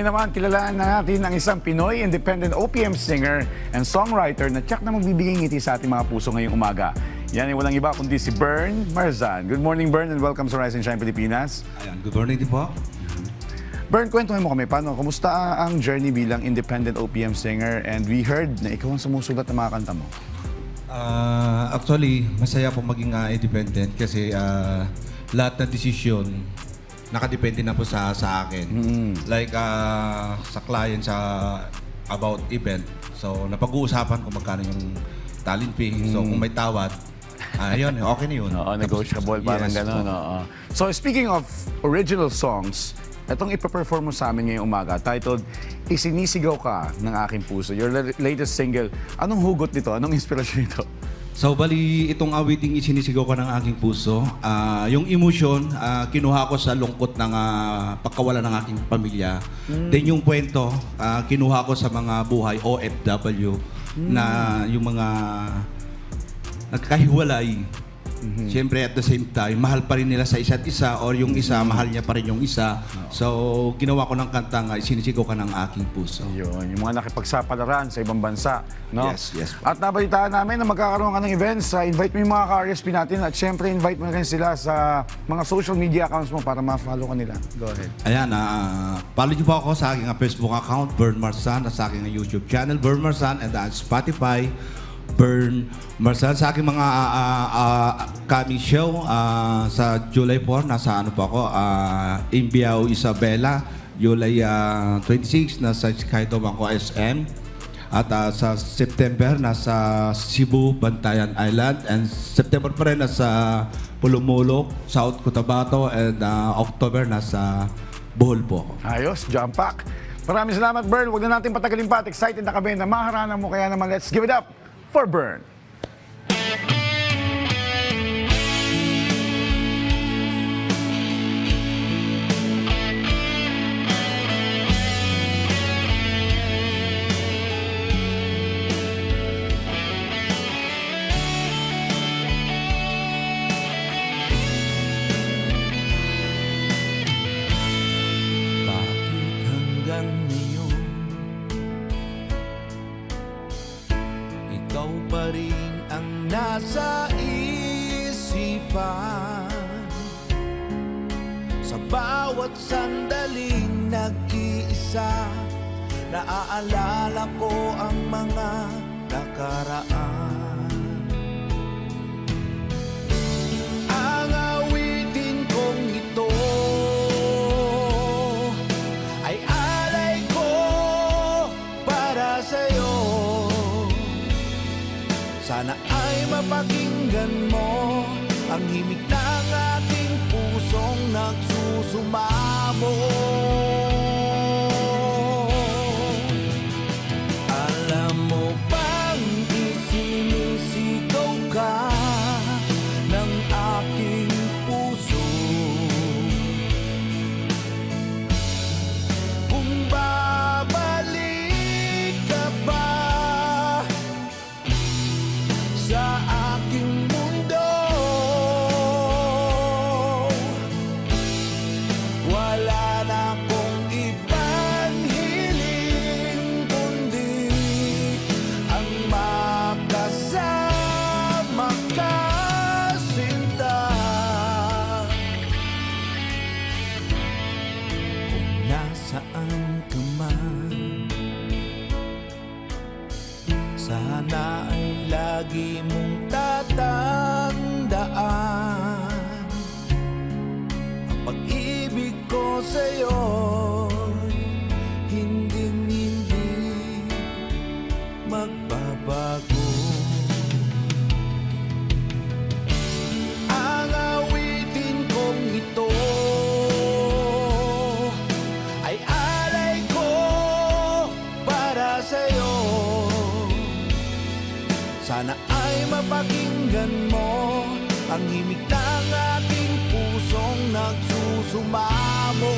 Ngayon naman, kilalaan na natin ang isang Pinoy independent OPM singer and songwriter na tsak na magbibigay ngiti sa ating mga puso ngayong umaga. Yan ay walang iba kundi si Bern Marzan. Good morning, Bern, and welcome sa Rise and Shine Pilipinas. Ayan, good morning din po. Bern, kwentuhin mo kami, kumusta ang journey bilang independent OPM singer? And we heard na ikaw ang sumusulat ng mga kanta mo. Actually, masaya po maging independent kasi lahat ng desisyon nakadepende na po sa akin. Like sa client about event. So napag-uusapan kung magkano yung talent fee. So kung may tawad, yun, okay na yun. Oo, negotiable, parang yes, gano'n. So speaking of original songs, itong ipaperform mo sa amin ngayong umaga, titled Isinisigaw Ka ng Aking Puso, your latest single. Anong hugot nito? Anong inspirasyon nito? So bali, itong awiting Isinisigaw Ka ng Aking Puso, yung emotion, kinuha ko sa lungkot ng pagkawala ng aking pamilya. Then yung kwento, kinuha ko sa mga buhay OFW na yung mga nagkahiwalay. Siyempre at the same time, mahal pa rin nila sa isa't isa or yung isa, mahal niya pa rin yung isa. So, ginawa ko ng kanta nga, Isinisigaw Ka ng Aking Puso. Yun, yung mga nakipagsapalaran sa ibang bansa, no? Yes, yes po. At nabalitaan namin na magkakaroon ka ng events. Invite mo yung mga ka-RSP natin at syempre invite mo rin sila sa mga social media accounts mo para ma-follow ka nila. Go ahead. Ayan, follow niyo po ako sa aking Facebook account, Bern Marzan, at sa aking YouTube channel, Bern Marzan, and Spotify, Bern Marzan. Sa aking mga coming show sa July 4, nasa ano po ako, Imbiao Isabela, July 26, nasa Skyto Bangko SM. At sa September, nasa Cebu, Bantayan Island. And September pa rin, nasa Pulumulok, South Cotabato. And October, nasa Bohol po ako. Ayos, jump pack. Maraming salamat, Bern. Huwag na natin patagalin pa. Excited na kami na maharana mo. Kaya naman, let's give it up for Bern. Bakit hanggang ngayon ikaw pa rin ang nasa isipan? Sa bawat sandaling nag-iisa, naaalala ko ang mga nakaraan. Ang awitin kong ito ay alay ko para sa'yo. Sana ay mapakinggan mo ang himig ng aking pusong nagsusumamo. Alam mo bang isinisigaw ka ng aking puso? Kung babalik ka ba sa aking mundo, wala na akong ibang hiling kundi ang makasama ka, sinta. Kung nasaan ka man, sana ay lagi mong tatandaan ang pag-ibig ko sa'yo'y hinding-hindi magbabago. Ang awitin kong ito ay alay ko para sa'yo. Sana ay mapakinggan mo ang himig ng aking pusong nagsusumamo.